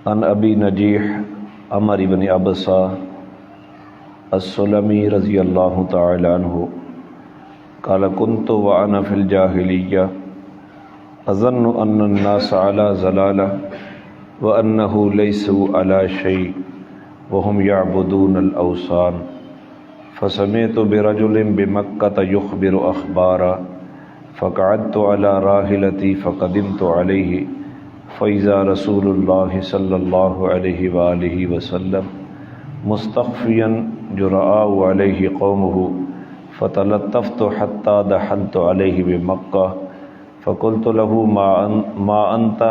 عن ابی نجیح عمر بن ابسہ السلمی رضی اللہ تعالی عنہ قال كنت وانا في الجاهلیہ اظن ان الناس على ضلالہ وانه ليسوا على شيء وهم يعبدون الاوثان فسمعت برجل بمكة يخبر اخبارا فقعدت على راحلتي فقدمت عليه فإذا رسول الله صلى الله عليه وآله وسلم مستخفيا جرآه عليه قومه فتلطفت حتى دخلت عليه بمكة فقلت له ما أنت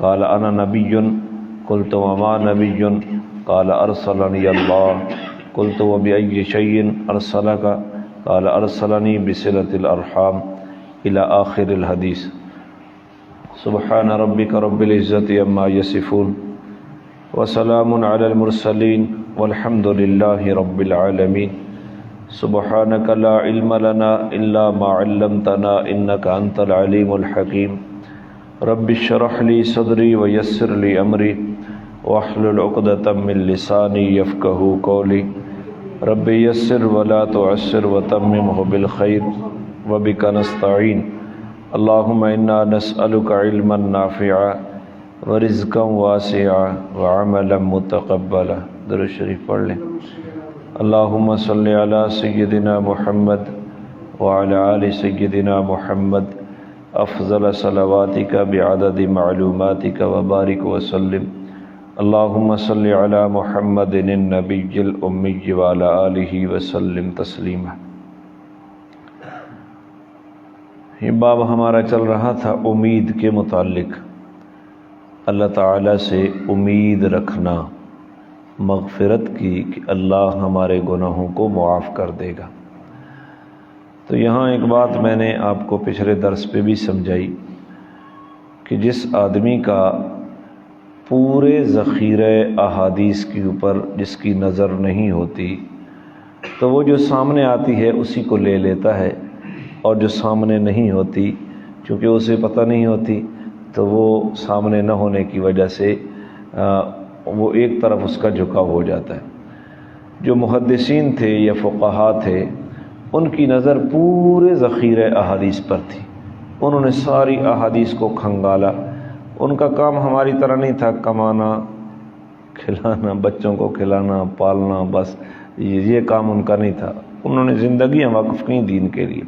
قال أنا نبي قلت وما نبي قال أرسلني الله قلت وبأي شيء أرسلك قال أرسلني بصلة الأرحام إلى آخر الحديث. سبحان ربك رب العزة عما يصفون وسلام على المرسلين والحمد لله رب العالمين. سبحانك لا علم لنا إلا ما علمتنا إنك أنت العليم الحكيم. رب اشرح لي صدري ويسر لي أمري واحلل عقدة من لساني يفقهوا قولي. رب يسر ولا تعسر وتممه بالخير وبك نستعين. اللهم انا نسألك علما نافعا ورزقا واسعا وعملا متقبلا. درود شریف پڑھ لیں. اللهم صل على سيدنا محمد وعلى آل سيدنا محمد افضل صلواتك بعدد معلوماتك وبارك وسلم. اللهم صل على محمد النبي الأمي وعلى آله وسلم تسلیما. یہ باب ہمارا چل رہا تھا امید کے متعلق. اللہ تعالیٰ سے امید رکھنا مغفرت کی کہ اللہ ہمارے گناہوں کو معاف کر دے گا. تو یہاں ایک بات میں نے آپ کو پچھلے درس پہ بھی سمجھائی کہ جس آدمی کا پورے ذخیرہ احادیث کے اوپر جس کی نظر نہیں ہوتی تو وہ جو سامنے آتی ہے اسی کو لے لیتا ہے، اور جو سامنے نہیں ہوتی چونکہ اسے پتہ نہیں ہوتی تو وہ سامنے نہ ہونے کی وجہ سے وہ ایک طرف اس کا جھکاؤ ہو جاتا ہے. جو محدثین تھے یا فقہا تھے ان کی نظر پورے ذخیرہ احادیث پر تھی. انہوں نے ساری احادیث کو کھنگالا. ان کا کام ہماری طرح نہیں تھا کمانا، کھلانا، بچوں کو کھلانا، پالنا، بس یہ کام ان کا نہیں تھا. انہوں نے زندگیاں وقف کی دین کے لیے.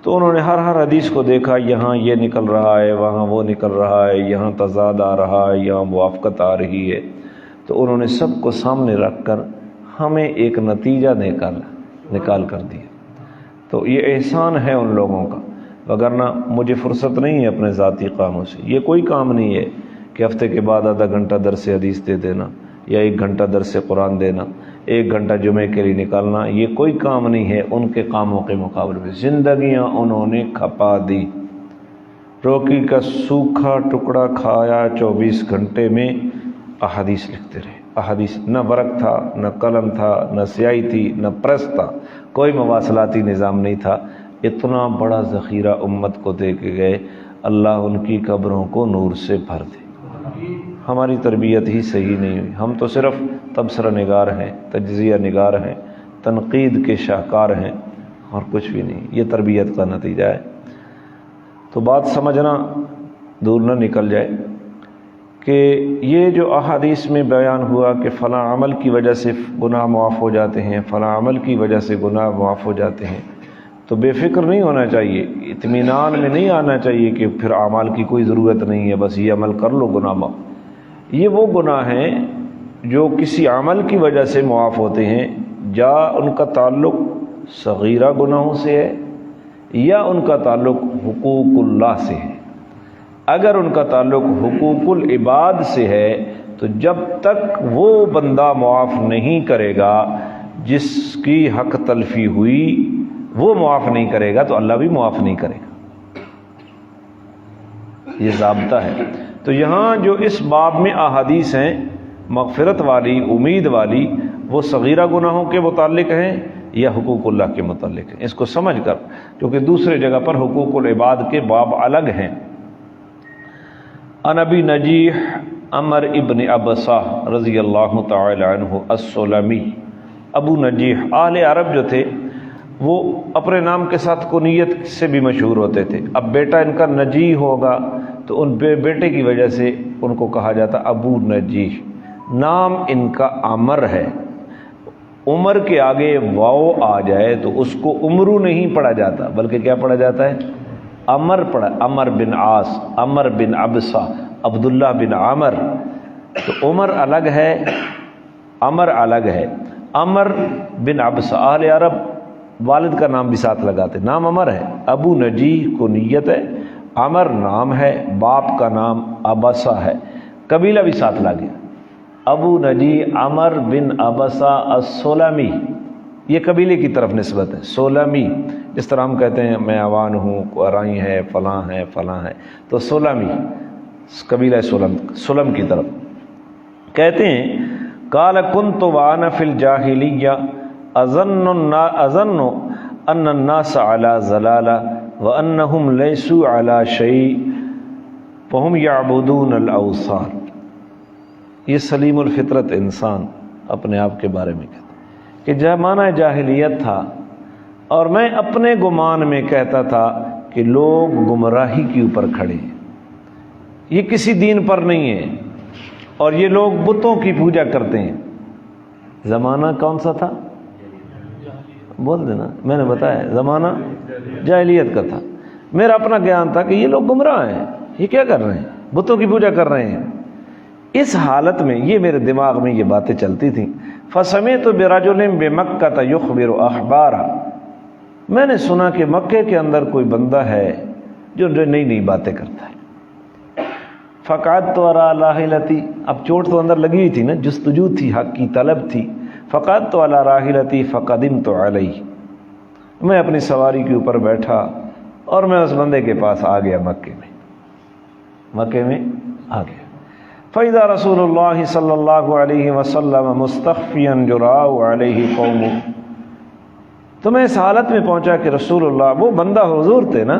تو انہوں نے ہر حدیث کو دیکھا، یہاں یہ نکل رہا ہے، وہاں وہ نکل رہا ہے، یہاں تضاد آ رہا ہے، یہاں موافقت آ رہی ہے. تو انہوں نے سب کو سامنے رکھ کر ہمیں ایک نتیجہ نکال کر دیا. تو یہ احسان ہے ان لوگوں کا، وگرنہ مجھے فرصت نہیں ہے اپنے ذاتی کاموں سے. یہ کوئی کام نہیں ہے کہ ہفتے کے بعد آدھا گھنٹہ درس حدیث دے دینا یا 1 گھنٹہ درس قرآن دینا، 1 گھنٹہ جمعے کے لیے نکالنا. یہ کوئی کام نہیں ہے ان کے کاموں کے مقابلے میں. زندگیاں انہوں نے کھپا دی. روٹی کا سوکھا ٹکڑا کھایا، 24 گھنٹے میں احادیث لکھتے رہے. احادیث، نہ ورق تھا، نہ قلم تھا، نہ سیاہی تھی، نہ پریس تھا، کوئی مواصلاتی نظام نہیں تھا. اتنا بڑا ذخیرہ امت کو دے کے گئے. اللہ ان کی قبروں کو نور سے بھر دے. ہماری تربیت ہی صحیح نہیں ہوئی. ہم تو صرف تبصرہ نگار ہیں، تجزیہ نگار ہیں، تنقید کے شاہکار ہیں اور کچھ بھی نہیں. یہ تربیت کا نتیجہ ہے. تو بات سمجھنا دور نہ نکل جائے کہ یہ جو احادیث میں بیان ہوا کہ فلاں عمل کی وجہ سے گناہ معاف ہو جاتے ہیں، فلاں عمل کی وجہ سے گناہ معاف ہو جاتے ہیں، تو بے فکر نہیں ہونا چاہیے. اطمینان میں نہیں آنا چاہیے کہ پھر اعمال کی کوئی ضرورت نہیں ہے، بس یہ عمل کر لو گناہ معاف. یہ وہ گناہ ہیں جو کسی عمل کی وجہ سے معاف ہوتے ہیں، یا ان کا تعلق صغیرہ گناہوں سے ہے یا ان کا تعلق حقوق اللہ سے ہے. اگر ان کا تعلق حقوق العباد سے ہے تو جب تک وہ بندہ معاف نہیں کرے گا جس کی حق تلفی ہوئی، وہ معاف نہیں کرے گا تو اللہ بھی معاف نہیں کرے گا. یہ ضابطہ ہے. تو یہاں جو اس باب میں احادیث ہیں مغفرت والی، امید والی، وہ صغیرہ گناہوں کے متعلق ہیں یا حقوق اللہ کے متعلق ہیں. اس کو سمجھ کر، کیونکہ دوسرے جگہ پر حقوق العباد کے باب الگ ہیں. عن ابی نجیح عمر ابن ابسہ رضی اللہ تعالی عنہ السلمی، ابو نجیح، اہل عرب جو تھے وہ اپنے نام کے ساتھ کنیت سے بھی مشہور ہوتے تھے۔ اب بیٹا ان کا نجیح ہوگا تو ان بیٹے کی وجہ سے ان کو کہا جاتا ابو نجیح۔ نام ان کا عمر ہے، عمر کے آگے واو آ جائے تو اس کو عمرو نہیں پڑھا جاتا بلکہ کیا پڑھا جاتا ہے؟ عمر پڑھا۔ عمر بن عاص، عمر بن ابسہ، عبداللہ بن عمر۔ تو عمر الگ ہے، عمر الگ ہے۔ عمر بن ابسہ، اہل عرب والد کا نام بھی ساتھ لگاتے، نام عمر ہے، ابو نجیح کنیت ہے، عمر نام ہے، باپ کا نام ابسہ ہے، قبیلہ بھی ساتھ لگا گیا۔ ابو نجیح عمر بن ابسہ السلمی، یہ قبیلے کی طرف نسبت ہے، سولمی، جس طرح ہم کہتے ہیں میں عوان ہوں، قرائی ہے، فلاں ہے، فلاں ہے، تو سولمی قبیلہ سلم کی طرف کہتے ہیں۔ قال كنت وانا في الجاهليه اظن ان الناس على ضلالة وانهم ليسوا على شيء وهم يعبدون الاوثان۔ یہ سلیم الفطرت انسان اپنے آپ کے بارے میں کہتا ہے کہ زمانہ جاہلیت تھا اور میں اپنے گمان میں کہتا تھا کہ لوگ گمراہی کے اوپر کھڑے ہیں، یہ کسی دین پر نہیں ہے، اور یہ لوگ بتوں کی پوجا کرتے ہیں۔ زمانہ کون سا تھا؟ بول دینا، میں نے بتایا زمانہ جاہلیت کا تھا۔ میرا اپنا گیان تھا کہ یہ لوگ گمراہ ہیں، یہ کیا کر رہے ہیں؟ بتوں کی پوجا کر رہے ہیں۔ اس حالت میں یہ میرے دماغ میں یہ باتیں چلتی تھیں۔ فسمعت برجل بمکہ یخبر اخبارا، میں نے سنا کہ مکے کے اندر کوئی بندہ ہے جو نئی نئی باتیں کرتا ہے۔ فقعدت وراء راحلتی، اب چوٹ تو اندر لگی ہوئی تھی نا، جستجو تھی، حق کی طلب تھی۔ فقعدت وراء راحلتی فقدمت علیہ، میں اپنی سواری کے اوپر بیٹھا اور میں اس بندے کے پاس آ گیا، مکے میں آ گیا۔ فإذا رسول اللہ صلی اللہ علیہ وسلم مستخفیا جراء علیہ قوم، تو میں اس حالت میں پہنچا کہ رسول اللہ، وہ بندہ حضور تھے نا،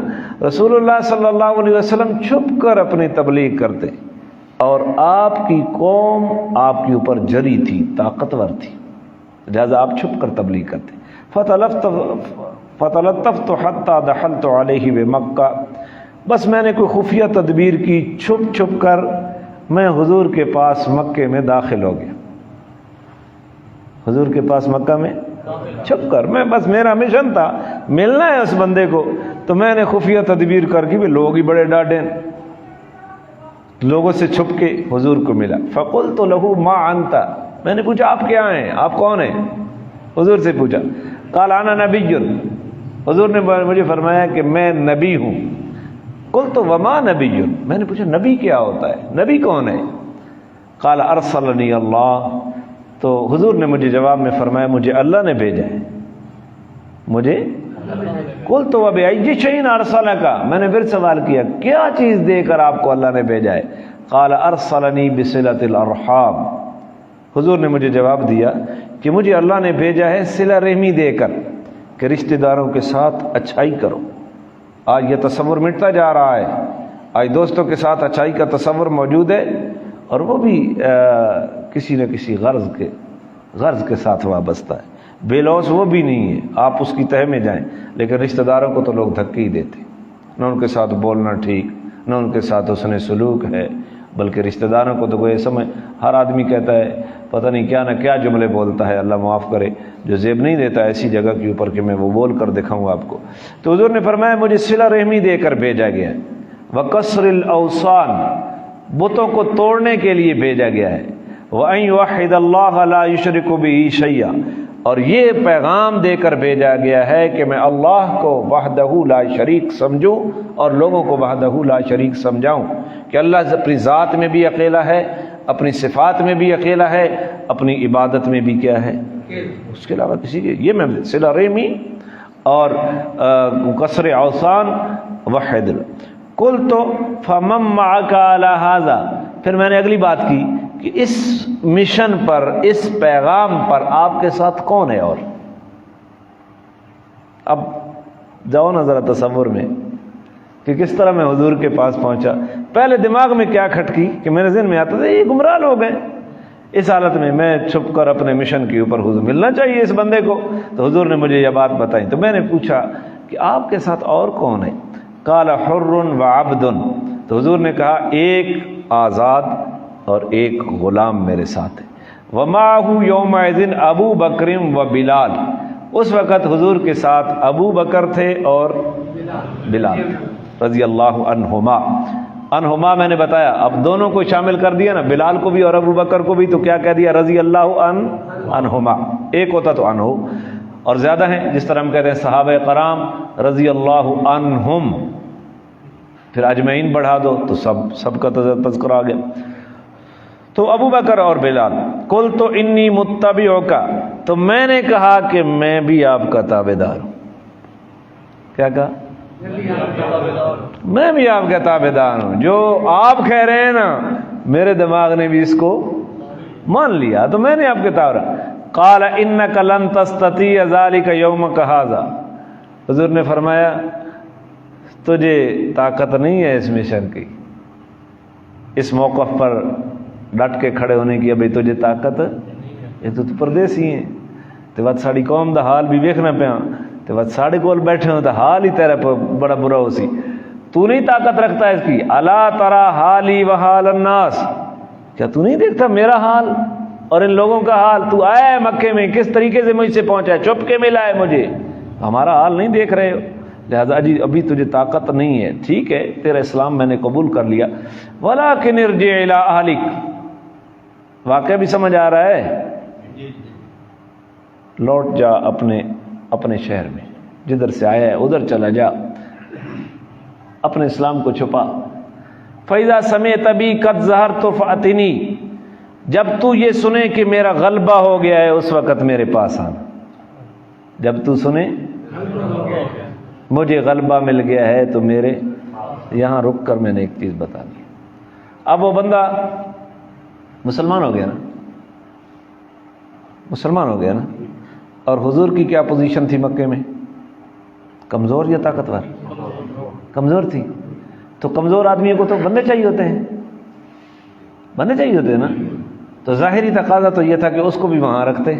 رسول اللہ صلی اللہ علیہ وسلم چھپ کر اپنی تبلیغ کرتے اور آپ کی قوم آپ کے اوپر جری تھی، طاقتور تھی، لہذا آپ چھپ کر تبلیغ کرتے۔ فتلطفت حتی دخلت علیہ بمکہ، بس میں نے کوئی خفیہ تدبیر کی، چھپ چھپ کر میں حضور کے پاس مکے میں داخل ہو گیا، حضور کے پاس مکہ میں چھپ کر، میں بس میرا مشن تھا ملنا ہے اس بندے کو، تو میں نے خفیہ تدبیر کر کے، لوگ ہی بڑے ڈاڈے، لوگوں سے چھپ کے حضور کو ملا۔ فقلت له ما انت، میں نے پوچھا آپ کیا ہیں، آپ کون ہیں؟ حضور سے پوچھا۔ قال انا نبی، حضور نے مجھے فرمایا کہ میں نبی ہوں۔ قلت وما نبی، میں نے پوچھا نبی کیا ہوتا ہے، نبی کون ہے؟ قال ارسلنی اللہ، تو حضور نے مجھے جواب میں فرمایا مجھے اللہ نے بھیجا ہے، مجھے۔ قلت وبأي شيء ارسلک، میں نے پھر سوال کیا کیا چیز دے کر آپ کو اللہ نے بھیجا ہے؟ قال ارسلنی بصلة الارحام، حضور نے مجھے جواب دیا کہ مجھے اللہ نے بھیجا ہے صلہ رحمی دے کر، کہ رشتہ داروں کے ساتھ اچھائی کرو۔ آج یہ تصور مٹتا جا رہا ہے، آج دوستوں کے ساتھ اچھائی کا تصور موجود ہے، اور وہ بھی کسی نہ کسی غرض کے ساتھ وابستہ ہے، بے لوث وہ بھی نہیں ہے، آپ اس کی تہہ میں جائیں، لیکن رشتہ داروں کو تو لوگ دھکے ہی دیتے، نہ ان کے ساتھ بولنا ٹھیک، نہ ان کے ساتھ حسن سلوک ہے، بلکہ رشتہ داروں کو تو کوئی سمجھ، ہر آدمی کہتا ہے پتہ نہیں کیا نہ کیا جملے بولتا ہے، اللہ معاف کرے، جو زیب نہیں دیتا ایسی جگہ کے اوپر کہ میں وہ بول کر دکھاؤں آپ کو۔ تو حضور نے فرمایا مجھے صلہ رحمی دے کر بھیجا گیا ہے، وکسر الاوثان، بتوں کو توڑنے کے لیے بھیجا گیا ہے، وَأَن يُوَحِّدَ اللَّهَ لَا يُشْرِكُ بِهِ شَيْئًا، اور یہ پیغام دے کر بھیجا گیا ہے کہ میں اللہ کو وحدہ لا شریک سمجھوں اور لوگوں کو وحدہ لا شریک سمجھاؤں، کہ اللہ اپنی ذات میں بھی اکیلا ہے، اپنی صفات میں بھی اکیلا ہے، اپنی عبادت میں بھی کیا ہے، اس کے علاوہ کسی کے، یہ میں صلہ رحمی اور کسر اوثان وحد۔ قلت فمن معك على هذا، پھر میں نے اگلی بات کی کہ اس مشن پر، اس پیغام پر آپ کے ساتھ کون ہے؟ اور اب جاؤ نا ذرا تصور میں کہ کس طرح میں حضور کے پاس پہنچا، پہلے دماغ میں کیا کھٹکی کہ میرے ذہن میں آتا تھا یہ گمراہ لوگ ہیں، اس حالت میں میں چھپ کر اپنے مشن کے اوپر حضور ملنا چاہیے اس بندے کو. تو حضور نے مجھے یہ بات بتائی. تو میں نے پوچھا کہ آپ کے ساتھ اور کون ہے؟ قال حر و عبد. تو حضور نے کہا ایک آزاد اور ایک غلام میرے ساتھ ہے. ومعه یومئذ ابو بکر و بلال. اس وقت حضور کے ساتھ ابو بکر تھے اور بلال رضی اللہ عنہما میں نے بتایا. اب دونوں کو شامل کر دیا نا، بلال کو بھی اور ابو بکر کو بھی، تو کیا کہہ دیا؟ رضی اللہ عنہما. ایک ہوتا تو عنہ، اور زیادہ ہیں جس طرح ہم کہتے ہیں صحابہ کرام رضی اللہ عنہم، پھر اجمعین بڑھا دو تو سب کا تذکرہ آ گیا. تو ابو بکر اور بلال. قلت انی متبعک. تو میں نے کہا کہ میں بھی آپ کا تابعدار ہوں. کیا کہا؟ میں بھی آپ کا تابعدار ہوں. جو آپ کہہ رہے ہیں نا، میرے دماغ نے بھی اس کو مان لیا، تو میں نے آپ کے تابع. قال انک لن تستطیع ذلک یومک ھذا. حضور نے فرمایا تجھے طاقت نہیں ہے اس مشن کی، اس موقف پر ڈٹ کے کھڑے ہونے کی. ابھی تجھے طاقت، یہ تو پردیسی ہیں، تے وقت ساڑی قوم دا حال بھی ویکھنا پیا، تے وقت ساڑے کول بیٹھے ہوں تو حال ہی تیرا بڑا برا ہو سی. تو نہیں طاقت رکھتا ہے اس کی. الا ترى حالی و حال الناس. کیا تو نہیں دیکھتا میرا حال اور ان لوگوں کا حال؟ تو آیا ہے مکے میں، کس طریقے سے مجھ سے پہنچا ہے، چپ کے ملا ہے مجھے، ہمارا حال نہیں دیکھ رہے ہو. لہذا جی ابھی تجھے طاقت نہیں ہے. ٹھیک ہے، تیرا اسلام میں نے قبول کر لیا. ولکن ارجع الی اہلک. واقعہ بھی سمجھ آ رہا ہے؟ لوٹ جا اپنے شہر میں، جدھر سے آیا ہے ادھر چلا جا، اپنے اسلام کو چھپا. فَإِذَا سَمِعْتَ بِي قَدْ ظَهَرْتُ فَأْتِنِي. جب تو یہ سنے کہ میرا غلبہ ہو گیا ہے اس وقت میرے پاس آنا. جب تو سنے مجھے غلبہ مل گیا ہے تو میرے یہاں رک کر میں نے ایک چیز بتا دی. اب وہ بندہ مسلمان ہو گیا نا، مسلمان ہو گیا نا. اور حضور کی کیا پوزیشن تھی مکے میں؟ کمزور یا طاقتور؟ کمزور تھی. تو کمزور آدمیوں کو تو بندے چاہیے ہوتے ہیں، بندے چاہیے ہوتے ہیں نا. تو ظاہری تقاضا تو یہ تھا کہ اس کو بھی وہاں رکھتے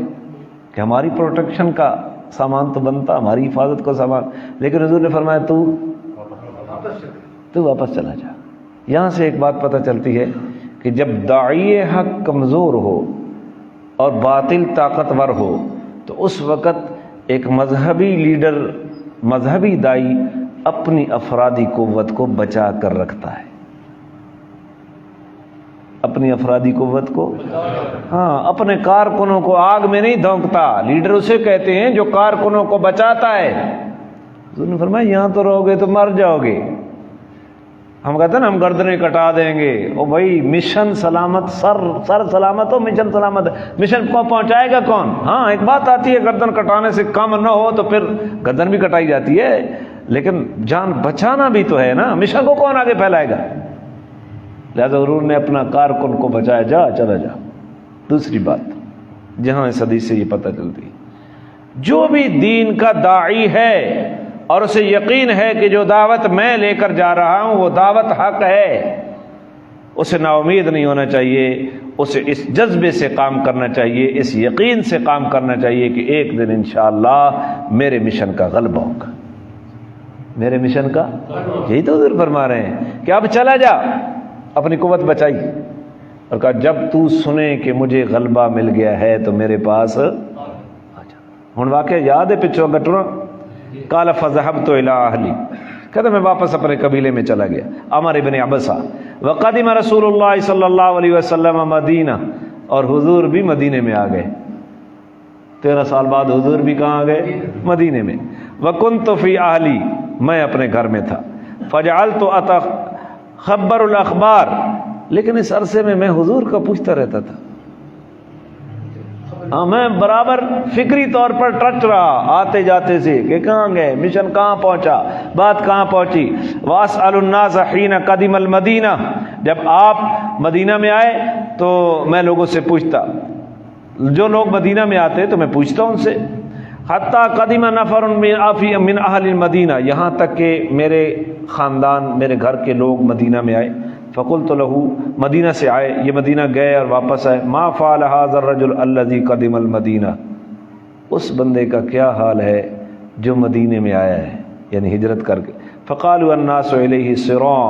کہ ہماری پروٹیکشن کا سامان تو بنتا، ہماری حفاظت کا سامان. لیکن حضور نے فرمایا تو واپس چلا جا. یہاں سے ایک بات پتہ چلتی ہے کہ جب داعی حق کمزور ہو اور باطل طاقتور ہو تو اس وقت ایک مذہبی لیڈر، مذہبی داعی اپنی افرادی قوت کو بچا کر رکھتا ہے. اپنی افرادی قوت کو، ہاں، اپنے کارکنوں کو آگ میں نہیں دھونکتا. لیڈر اسے کہتے ہیں جو کارکنوں کو بچاتا ہے. حضور نے فرمایا یہاں تو رہو گے تو مر جاؤ گے. ہم کہتے ہیں نا ہم گردنیں کٹا دیں گے. او بھائی مشن سلامت، سر سلامت ہو، مشن سلامت ہے. مشن کو پہنچائے گا کون؟ ہاں ایک بات آتی ہے گردن کٹانے سے کم نہ ہو تو پھر گردن بھی کٹائی جاتی ہے، لیکن جان بچانا بھی تو ہے نا. مشن کو کون آگے پھیلائے گا؟ لہذا حضور نے اپنا کارکن کو بچایا. جا چلا جا. دوسری بات جہاں اس حدیث سے یہ پتہ چلتی ہے، جو بھی دین کا داعی ہے اور اسے یقین ہے کہ جو دعوت میں لے کر جا رہا ہوں وہ دعوت حق ہے، اسے نا امید نہیں ہونا چاہیے. اسے اس جذبے سے کام کرنا چاہیے، اس یقین سے کام کرنا چاہیے کہ ایک دن انشاءاللہ میرے مشن کا غلبہ ہوگا. میرے مشن کا یہی تو حضور فرما رہے ہیں کہ اب چلا جا، اپنی قوت بچائی. اور کہا جب تو سنے کہ مجھے غلبہ مل گیا ہے تو میرے پاس آ جا. ہن واقعہ یاد ہے پچھو گٹنا. قال فذهبت الى اهلي. کہتا میں واپس اپنے قبیلے میں چلا گیا. عمر ابن عبسہ. وقدم رسول اللہ صلی اللہ علیہ وسلم مدینہ. اور حضور بھی مدینے میں آ گئے. 13 سال بعد حضور بھی کہاں آ گئے؟ مدینے میں. وکنت فی اہلی. میں اپنے گھر میں تھا. فجعلت اتخبر الاخبار. لیکن اس عرصے میں حضور کا پوچھتا رہتا تھا. ہاں میں برابر فکری طور پر ٹچ رہا آتے جاتے سے کہ کہاں گئے، مشن کہاں پہنچا، بات کہاں پہنچی. واسأل الناس حین قدم المدینہ. جب آپ مدینہ میں آئے تو میں لوگوں سے پوچھتا، جو لوگ مدینہ میں آتے تو میں پوچھتا ان سے. حتی قدم نفر من اہل المدینہ. یہاں تک کہ میرے خاندان، میرے گھر کے لوگ مدینہ میں آئے. فقلت له، مدینہ سے آئے، یہ مدینہ گئے اور واپس آئے، ما فعل هذا الرجل الذي قدم المدینہ، اس بندے کا کیا حال ہے جو مدینے میں آیا ہے، یعنی ہجرت کر کے۔ فقالوا الناس الیہ سراع،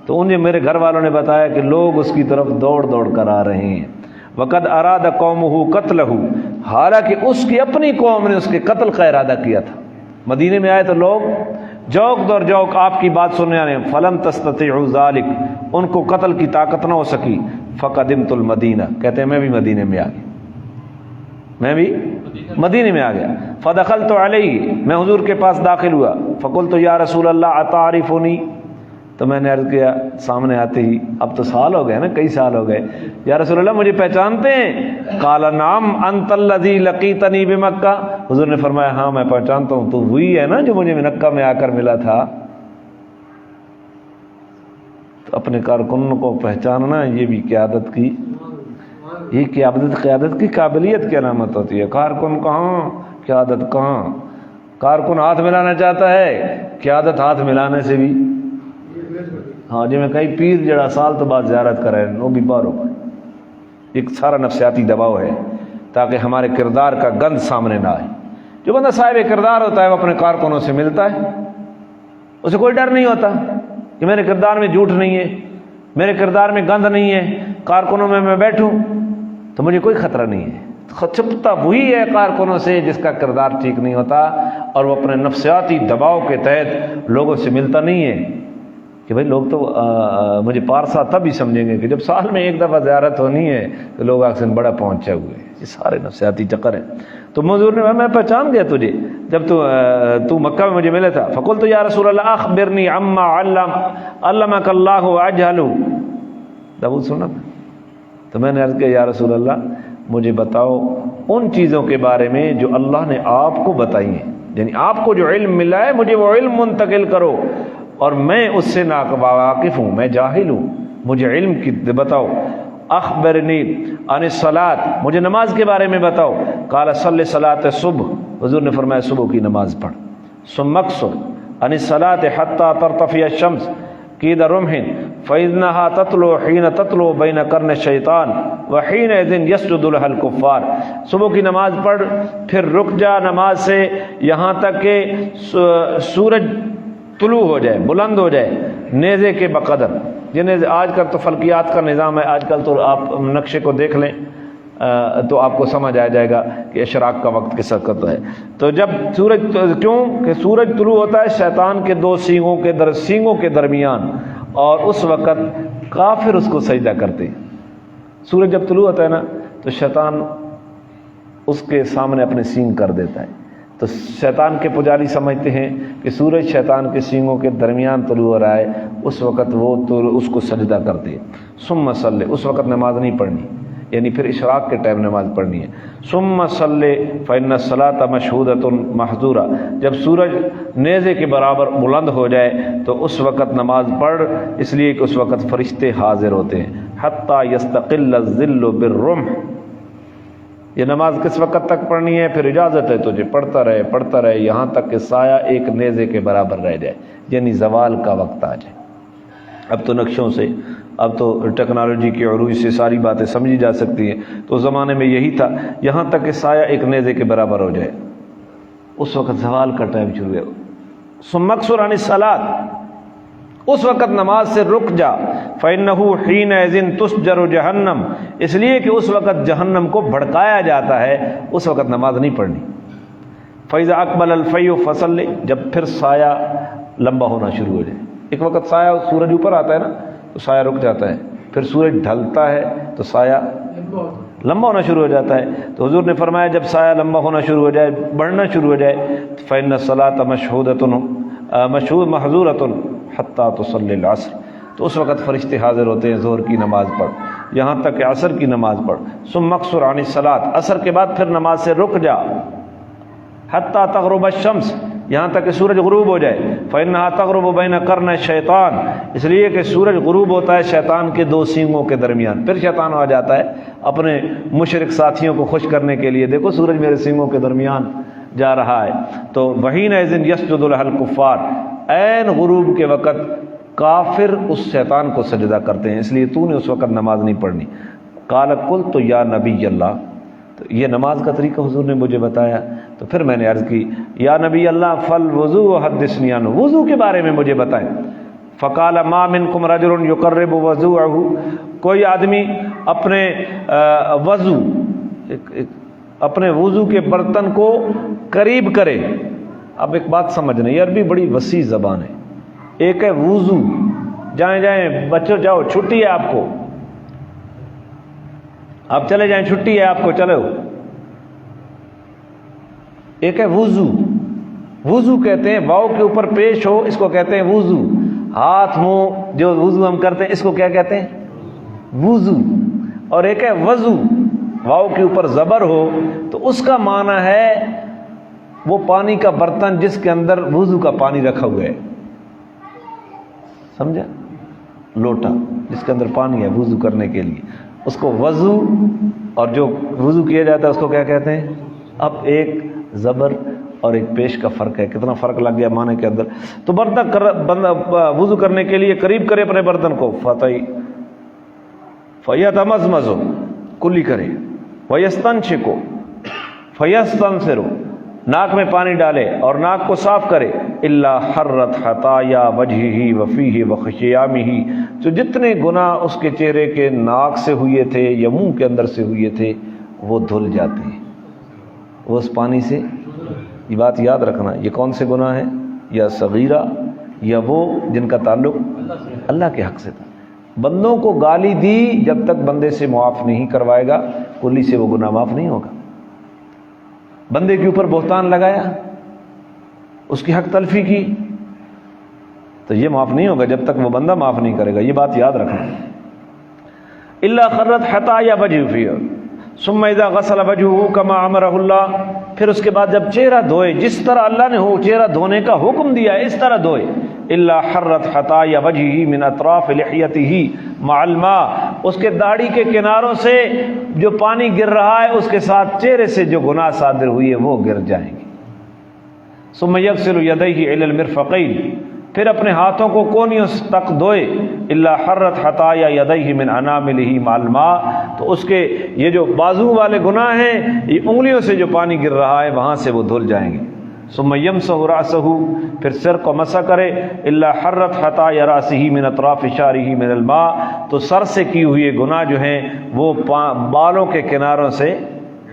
تو انہیں میرے گھر والوں نے بتایا کہ لوگ اس کی طرف دوڑ دوڑ کر آ رہے ہیں۔ وقد اراد قومہ قتلہ، حالانکہ اس کی اپنی قوم نے اس کے قتل کا ارادہ کیا تھا۔ مدینے میں آئے تو لوگ جوک در جوک آپ کی بات سننے آنے، فلم تستطيعوا ذلك، ان کو قتل کی طاقت نہ ہو سکی۔ فقدمت المدینہ، کہتے ہیں میں بھی مدینے میں آ گیا، میں بھی مدینے میں آ گیا۔ فدخلت علیہ، میں حضور کے پاس داخل ہوا۔ فقلت یا رسول اللہ اتعرفنی، تو میں نے عرض کیا سامنے آتے ہی، اب تو سال ہو گئے نا، کئی سال ہو گئے، یا رسول اللہ مجھے پہچانتے ہیں؟ قال نعم انت الذی لقیتنی بمکہ، حضور نے فرمایا ہاں میں پہچانتا ہوں، تو وہی ہے نا جو مجھے مکہ میں آ کر ملا تھا۔ تو اپنے کارکنوں کو پہچاننا یہ بھی قیادت کی، یہ قیادت کی قابلیت کی علامت ہوتی ہے۔ کارکن کہاں، قیادت کہاں؟ کارکن ہاتھ ملانا چاہتا ہے، قیادت ہاتھ ملانے سے بھی، ہاں جی میں کئی پیر جڑا سال تو بعد زیارت کرے وہ بھی باہر ہو پائے، ایک سارا نفسیاتی دباؤ ہے تاکہ ہمارے کردار کا گند سامنے نہ آئے۔ جو بندہ صاحب کردار ہوتا ہے وہ اپنے کارکنوں سے ملتا ہے، اسے کوئی ڈر نہیں ہوتا کہ میرے کردار میں جھوٹ نہیں ہے، میرے کردار میں گند نہیں ہے، کارکنوں میں بیٹھوں تو مجھے کوئی خطرہ نہیں ہے۔ چھپتا وہی ہے کارکنوں سے جس کا کردار ٹھیک نہیں ہوتا اور وہ اپنے نفسیاتی دباؤ کے تحت لوگوں سے ملتا نہیں ہے کہ بھائی لوگ تو مجھے پارسا تب ہی سمجھیں گے کہ جب سال میں ایک دفعہ زیارت ہونی ہے تو لوگ اکثر بڑا پہنچے ہوئے، یہ سارے نفسیاتی چکر ہیں۔ تو حضور نے میں پہچان گیا تجھے جب تو مکہ میں مجھے ملے تھا۔ فقلت یا رسول اللہ اخبرنی عما علمک اللہ اجہلہ، داؤد سنا، تو میں نے عرض کیا یا رسول اللہ مجھے بتاؤ ان چیزوں کے بارے میں جو اللہ نے آپ کو بتائی ہیں، یعنی آپ کو جو علم ملا ہے مجھے وہ علم منتقل کرو، اور میں اس سے ناواقف ہوں، میں جاہل ہوں، مجھے علم کی بتاؤ۔ اخبرنی عن الصلاۃ، مجھے نماز کے بارے میں بتاؤ۔ قال صلی صلاۃ الصبح، حضور نے فرمایا صبح کی نماز پڑھ۔ ثم اقصر عن الصلاۃ حتى ترتفع الشمس قید رمح فإنها تطلع حين تطلع بين قرن الشیطان وحينئذ يسجد لها الكفار، صبح کی نماز پڑھ پھر رک جا نماز سے یہاں تک کہ سورج طلوع ہو جائے، بلند ہو جائے نیزے کے بقدر۔ یہ آج کل تو فلکیات کا نظام ہے، آج کل تو آپ نقشے کو دیکھ لیں تو آپ کو سمجھ آ جائے گا کہ اشراق کا وقت کس وقت ہے۔ تو جب سورج، کیوں کہ سورج طلوع ہوتا ہے شیطان کے دو سینگوں کے درمیان، اور اس وقت کافر اس کو سجدہ کرتے ہیں۔ سورج جب طلوع ہوتا ہے نا تو شیطان اس کے سامنے اپنے سینگ کر دیتا ہے، تو شیطان کے پجاری سمجھتے ہیں کہ سورج شیطان کے سینگوں کے درمیان طلوع ہو رہا ہے، اس وقت وہ تو اس کو سجدہ کرتے ہیں۔ ثم صلی، اس وقت نماز نہیں پڑھنی، یعنی پھر اشراق کے ٹائم نماز پڑھنی ہے۔ ثم صلی فإن الصلاۃ مشہودۃ محظورہ، جب سورج نیزے کے برابر بلند ہو جائے تو اس وقت نماز پڑھ، اس لیے کہ اس وقت فرشتے حاضر ہوتے ہیں۔ حتیٰ یستقل الظل بالرمح، یہ نماز کس وقت تک پڑھنی ہے؟ پھر اجازت ہے تجھے پڑھتا رہے یہاں تک کہ سایہ ایک نیزے کے برابر رہ جائے، یعنی زوال کا وقت آ جائے۔ اب تو نقشوں سے، اب تو ٹیکنالوجی کے عروج سے ساری باتیں سمجھی جا سکتی ہیں، تو اس زمانے میں یہی تھا، یہاں تک کہ سایہ ایک نیزے کے برابر ہو جائے، اس وقت زوال کا ٹائم شروع ہے۔ ثم اقصر عن الصلاۃ، اس وقت نماز سے رک جا۔ فإنه حينئذ تسجر جہنم، اس لیے کہ اس وقت جہنم کو بھڑکایا جاتا ہے، اس وقت نماز نہیں پڑھنی۔ فإذا أقبل الفيء فصل، جب پھر سایہ لمبا ہونا شروع ہو جائے، ایک وقت سایہ سورج اوپر آتا ہے نا تو سایہ رک جاتا ہے، پھر سورج ڈھلتا ہے تو سایہ لمبا ہونا شروع ہو جاتا ہے۔ تو حضور نے فرمایا جب سایہ لمبا ہونا شروع ہو جائے، بڑھنا شروع ہو جائے، فإن الصلاۃ محظورۃ حتیٰ تصلی العصر، تو اس وقت فرشتے حاضر ہوتے ہیں، ظہر کی نماز پڑھ یہاں تک کہ عصر کی نماز پڑھ۔ ثم اقصر عن الصلاۃ، عصر کے بعد پھر نماز سے رک جا۔ حتیٰ تغرب الشمس، یہاں تک کہ سورج غروب ہو جائے۔ فإنها تغرب بین قرن الشیطان، اس لیے کہ سورج غروب ہوتا ہے شیطان کے دو سینگوں کے درمیان۔ پھر شیطان آ جاتا ہے اپنے مشرک ساتھیوں کو خوش کرنے کے لیے، دیکھو سورج میرے سینگوں کے درمیان جا رہا ہے۔ تو وحینئذ یسجد لها الکفار، عین غروب کے وقت کافر اس شیطان کو سجدہ کرتے ہیں، اس لیے تو نے اس وقت نماز نہیں پڑھنی۔ قال قلت یا نبی اللہ، تو یہ نماز کا طریقہ حضور نے مجھے بتایا، تو پھر میں نے عرض کی یا نبی اللہ فالوضو وحدثنی عنہ، وضو کے بارے میں مجھے بتائیں۔ فقال ما منکم رجل یقرب وضوءہ، کوئی آدمی اپنے وضو اپنے وضو کے برتن کو قریب کرے۔ اب ایک بات سمجھنا، یہ عربی بڑی وسیع زبان ہے۔ ایک ہے وضو، جائیں بچوں جاؤ چھٹی ہے آپ کو، آپ چلے جائیں چھٹی ہے آپ کو، چلو۔ ایک ہے وضو، وضو کہتے ہیں واؤ کے اوپر پیش ہو، اس کو کہتے ہیں وضو۔ ہاتھ منہ جو وضو ہم کرتے ہیں اس کو کیا کہتے ہیں؟ وضو۔ اور ایک ہے وضو، واؤ کے اوپر زبر ہو تو اس کا معنی ہے وہ پانی کا برتن جس کے اندر وضو کا پانی رکھا ہوا ہے، سمجھا؟ لوٹا جس کے اندر پانی ہے وضو کرنے کے لیے، اس کو وضو، اور جو وضو کیا جاتا ہے اس کو کیا کہتے ہیں؟ اب ایک زبر اور ایک پیش کا فرق ہے، کتنا فرق لگ گیا معنی کے اندر۔ تو بندہ وضو کرنے کے لیے قریب کرے اپنے برتن کو، فیتمزمز، کلی کرے، ویستنشق، فیستنثر، ناک میں پانی ڈالے اور ناک کو صاف کرے، الا حرت خطایا وجہہ وفیہ وخشیامہ، جو جتنے گناہ اس کے چہرے کے ناک سے ہوئے تھے یا منہ کے اندر سے ہوئے تھے وہ دھل جاتے ہیں وہ اس پانی سے۔ یہ بات یاد رکھنا، یہ کون سے گناہ ہیں؟ یا صغیرہ یا وہ جن کا تعلق اللہ کے حق سے تھا۔ بندوں کو گالی دی، جب تک بندے سے معاف نہیں کروائے گا کلی سے وہ گناہ معاف نہیں ہوگا۔ بندے کے اوپر بہتان لگایا، اس کی حق تلفی کی، تو یہ معاف نہیں ہوگا جب تک وہ بندہ معاف نہیں کرے گا، یہ بات یاد رکھنا۔ الا خرت حطایا وجهه ثم اذا غسل وجهه كما امره الله، پھر اس کے بعد جب چہرہ دھوئے جس طرح اللہ نے چہرہ دھونے کا حکم دیا ہے اس طرح دھوئے۔ الا حرت حطایا وجهه من اطراف لحيته مع الماء، اس کے داڑھی کے کناروں سے جو پانی گر رہا ہے اس کے ساتھ چہرے سے جو گناہ صادر ہوئی ہے وہ گر جائیں گے۔ ثم يغسل يديه الى المرفقين، پھر اپنے ہاتھوں کو کونیوں تک دھوئے۔ الا حرت حطایا یدیہ من اناملہ مع الماء، تو اس کے یہ جو بازو والے گناہ ہیں یہ انگلیوں سے جو پانی گر رہا ہے وہاں سے وہ دھل جائیں گے۔ ثم یمسح رأسہ، پھر سر کو مسح کرے۔ الا حرت حطایا رأسہ من اطراف شعرہ من الماء، تو سر سے کی ہوئے گناہ جو ہیں وہ بالوں کے کناروں سے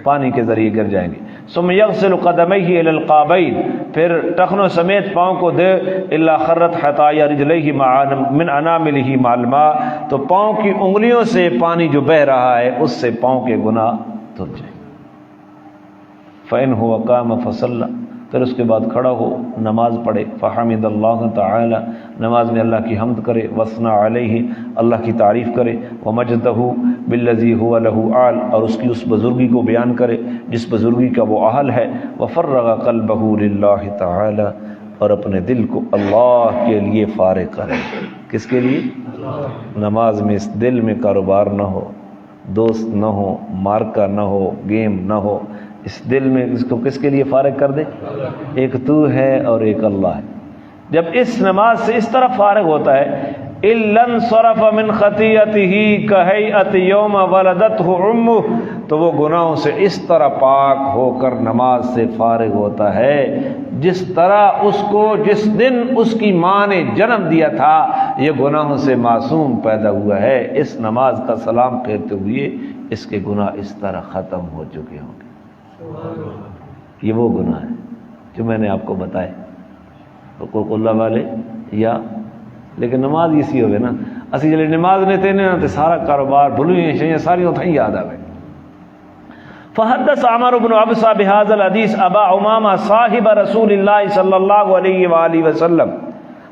پانی کے ذریعے گر جائیں گے۔ ثم یغسل قدمیہ الی القابین، پھر ٹخنوں سمیت پاؤں کو دے۔ الا خرت حطایا رجلیہ من اناملہ مع الماء، تو پاؤں کی انگلیوں سے پانی جو بہہ رہا ہے اس سے پاؤں کے گناہ دھل جائیں۔ فإن هو قام فصلى، پھر اس کے بعد کھڑا ہو نماز پڑھے۔ فحمد اللہ تعالی، نماز میں اللہ کی حمد کرے۔ وثنى علیہ، اللہ کی تعریف کرے۔ ومجدہ بالذی هو له اعل، اور اس کی اس بزرگی کو بیان کرے جس بزرگی کا وہ اہل ہے۔ وفرغ قلبہ للہ تعالی، اور اپنے دل کو اللہ کے لیے فارغ کرے۔ کس کے لیے؟ نماز میں اس دل میں کاروبار نہ ہو، دوست نہ ہو، مارکا نہ ہو، گیم نہ ہو، اس دل میں اس کو کس کے لیے فارغ کر دے؟ ایک تو ہے اور ایک اللہ ہے۔ جب اس نماز سے اس طرح فارغ ہوتا ہے، اِلَّا انصَرَفَ مِنْ خَطِيئَتِهِ كَهَيْئَةِ يَوْمَ وَلَدَتْهُ أُمُّهُ، تو وہ گناہوں سے اس طرح پاک ہو کر نماز سے فارغ ہوتا ہے جس طرح اس کو جس دن اس کی ماں نے جنم دیا تھا یہ گناہوں سے معصوم پیدا ہوا ہے۔ اس نماز کا سلام پھیرتے ہوئے اس کے گناہ اس طرح ختم ہو چکے ہوں گے۔ یہ وہ گناہ ہے جو میں نے آپ کو بتائے، حقوق اللہ والے یا، لیکن نماز اسی ہوئے نا، اسی جلے نماز نے تے نا تے سارا کاروبار بھلوئیں شیئیں ساری اتھائی یاد آوے۔ فحدث عمر بن عبسہ بهذا الحدیث ابا امامہ صاحب رسول اللہ صلی اللہ علیہ وآلہ وسلم،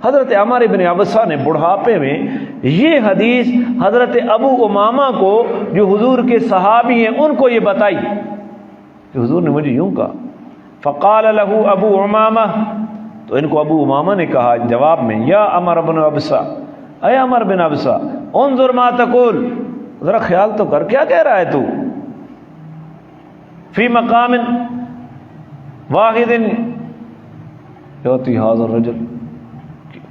حضرت عمر بن عبسہ نے بڑھاپے میں یہ حدیث حضرت ابو امامہ کو جو حضور کے صحابی ہیں ان کو یہ بتائی کہ حضور نے مجھے یوں کہا۔ فقال له ابو امامہ، تو ان کو ابو امامہ نے کہا جواب میں، یا عمر بن عبسہ، اے عمر بن عبسہ، انظر ما تقول، ذرا خیال تو کر کیا کہہ رہا ہے تو، فی مقام واحد یؤتی ھذا الرجل،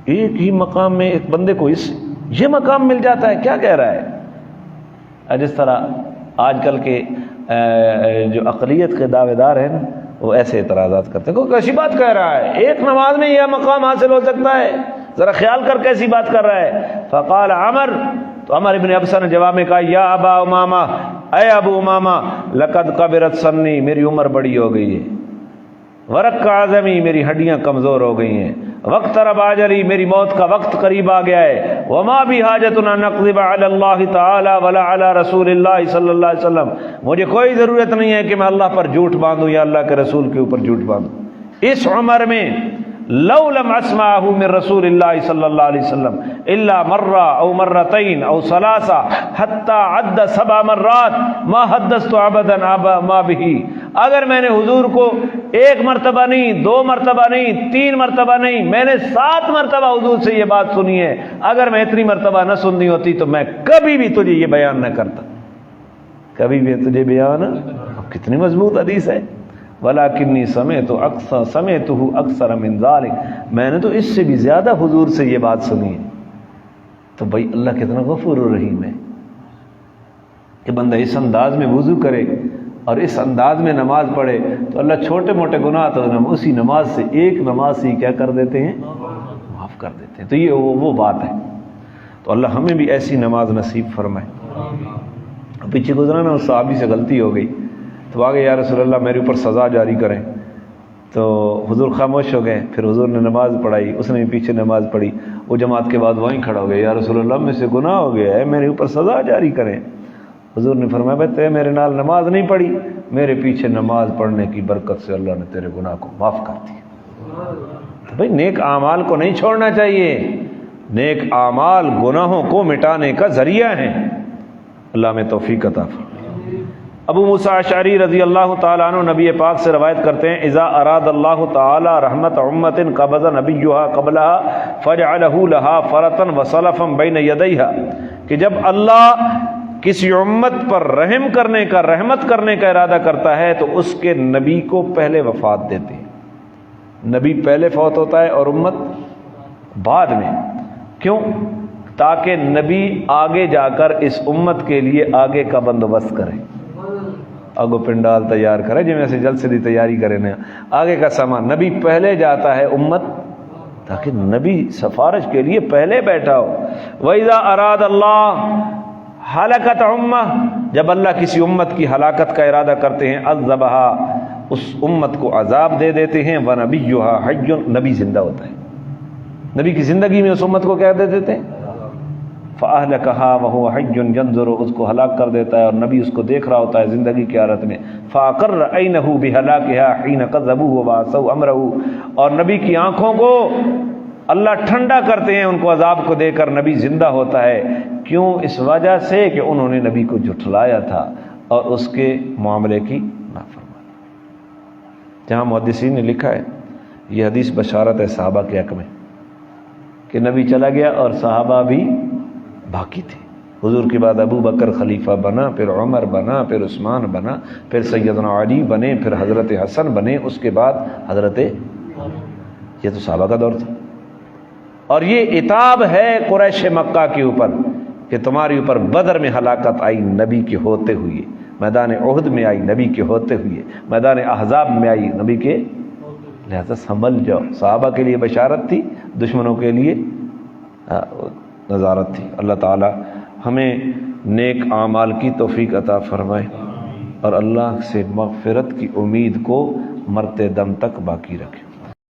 ایک ہی مقام میں ایک بندے کو یہ مقام مل جاتا ہے، کیا کہہ رہا ہے؟ جس طرح آج کل کے جو اقلیت کے دعوے دار ہیں وہ ایسے اعتراضات کرتے ہیں، کوئی کیسی بات کہہ رہا ہے، ایک نماز میں یہ مقام حاصل ہو سکتا ہے، ذرا خیال کر کیسی بات کر رہا ہے۔ فقال عمر، تو عمر ابن ابسہ نے جواب میں کہا یا ابا امامہ، اے ابو امامہ، لقد کبرت سنی، میری عمر بڑی ہو گئی ہے، ورق عظمی، میری ہڈیاں کمزور ہو گئی ہیں، وقت رب اجلی، میری موت کا وقت قریب آ گیا ہے، وما بھی حاجتنا نقذب علی اللہ تعالی ولا علی رسول اللہ صلی اللہ علیہ وسلم، مجھے کوئی ضرورت نہیں ہے کہ میں اللہ پر جھوٹ باندھوں یا اللہ کے رسول کے اوپر جھوٹ باندھوں۔ اس عمر میں لو لم اسمعه من رسول اللہ صلی اللہ علیہ وسلم الا مرہ او مرتين او ثلاثہ حتى عد 7 مرات ما حدثت ابدا ما به، اگر میں نے حضور کو ایک مرتبہ نہیں، 2 مرتبہ نہیں، 3 مرتبہ نہیں، میں نے 7 مرتبہ حضور سے یہ بات سنی ہے، اگر میں اتنی مرتبہ نہ سننی ہوتی تو میں کبھی بھی تجھے یہ بیان نہ کرتا، کبھی بھی تجھے بیان۔ کتنی مضبوط حدیث ہے، وَلَكِنِّي سَمِعْتُهُ أَكْثَرَ مِنْ ذَلِكَ، میں نے تو اس سے بھی زیادہ حضور سے یہ بات سنی ہے۔ تو بھائی اللہ کتنا غفور و رحیم ہے کہ بندہ اس انداز میں وضو کرے اور اس انداز میں نماز پڑھے تو اللہ چھوٹے موٹے گناہ تو اسی نماز سے، ایک نماز سے ہی کیا کر دیتے ہیں، معاف کر دیتے ہیں۔ تو یہ وہ بات ہے، تو اللہ ہمیں بھی ایسی نماز نصیب فرمائے۔ پیچھے گزرا نا، اس صحابی سے غلطی ہو گئی تو آگے یا رسول اللہ میرے اوپر سزا جاری کریں، تو حضور خاموش ہو گئے، پھر حضور نے نماز پڑھائی، اس نے بھی پیچھے نماز پڑھی، وہ جماعت کے بعد وہیں کھڑا ہو گیا، یا رسول اللہ میں سے گناہ ہو گیا ہے، میرے اوپر سزا جاری کریں۔ حضور نے فرمایا بھائی تے میرے نال نماز نہیں پڑھی، میرے پیچھے نماز پڑھنے کی برکت سے اللہ نے تیرے گناہ کو معاف کر دیا۔ تو بھائی نیک اعمال کو نہیں چھوڑنا چاہیے، نیک اعمال گناہوں کو مٹانے کا ذریعہ ہیں۔ اللہ میں توفیق عطا فرمائے۔ ابو موسیٰ اشعری رضی اللہ تعالیٰ عنہ نبی پاک سے روایت کرتے ہیں اذا اراد اللہ تعالی رحمت امت قبض نبیها قبلها فجعلہ لها فرطا وسلفا بین یدیہا، کہ جب اللہ کسی امت پر رحم کرنے کا، رحمت کرنے کا ارادہ کرتا ہے تو اس کے نبی کو پہلے وفات دیتے ہیں، نبی پہلے فوت ہوتا ہے اور امت بعد میں۔ کیوں؟ تاکہ نبی آگے جا کر اس امت کے لیے آگے کا بندوبست کرے، آگو پنڈال تیار کرے، جی میں سے جلسے دی تیاری کرے نا، آگے کا سامان نبی پہلے جاتا ہے امت، تاکہ نبی سفارش کے لیے پہلے بیٹھا ہو۔ وَإِذَا أَرَادَ اللَّهُ ہلاکت امہ، جب اللہ کسی امت کی ہلاکت کا ارادہ کرتے ہیں عذبها، اس امت کو عذاب دے دیتے ہیں، وَنَبِيُّهَا حَيٌّ، نبی زندہ ہوتا ہے، نبی کی زندگی میں اس امت کو کیا دے دیتے ہیں، فَأَهْلَكَهَا وَهُوَ حَيٌّ يَنظُرُ، اس کو ہلاک کر دیتا ہے اور نبی اس کو دیکھ رہا ہوتا ہے زندگی کی حالت میں۔ فَأَقَرَّ عَيْنَهُ بِهَلَاكِهَا حِينَ كَذَّبُوهُ وَعَصَوْا أَمْرَهُ، اور نبی کی آنکھوں کو اللہ ٹھنڈا کرتے ہیں ان کو عذاب کو دے کر، نبی زندہ ہوتا ہے۔ کیوں؟ اس وجہ سے کہ انہوں نے نبی کو جھٹلایا تھا اور اس کے معاملے کی نافرمانی۔ جہاں محدثین نے لکھا ہے یہ حدیث بشارت ہے صحابہ کے حق میں کہ نبی چلا گیا اور صحابہ بھی باقی تھے، حضور کے بعد ابو بکر خلیفہ بنا، پھر عمر بنا، پھر عثمان بنا، پھر سیدنا علی بنے، پھر حضرت حسن بنے، اس کے بعد حضرت، یہ تو صحابہ کا دور تھا۔ اور یہ عتاب ہے قریش مکہ کے اوپر کہ تمہارے اوپر بدر میں ہلاکت آئی نبی کے ہوتے ہوئے، میدان احد میں آئی نبی کے ہوتے ہوئے، میدان احزاب میں آئی نبی کے، لہذا سنبھل جاؤ۔ صحابہ کے لیے بشارت تھی، دشمنوں کے لیے نظارت تھی۔ اللہ تعالی ہمیں نیک اعمال کی توفیق عطا فرمائے اور اللہ سے مغفرت کی امید کو مرتے دم تک باقی رکھے۔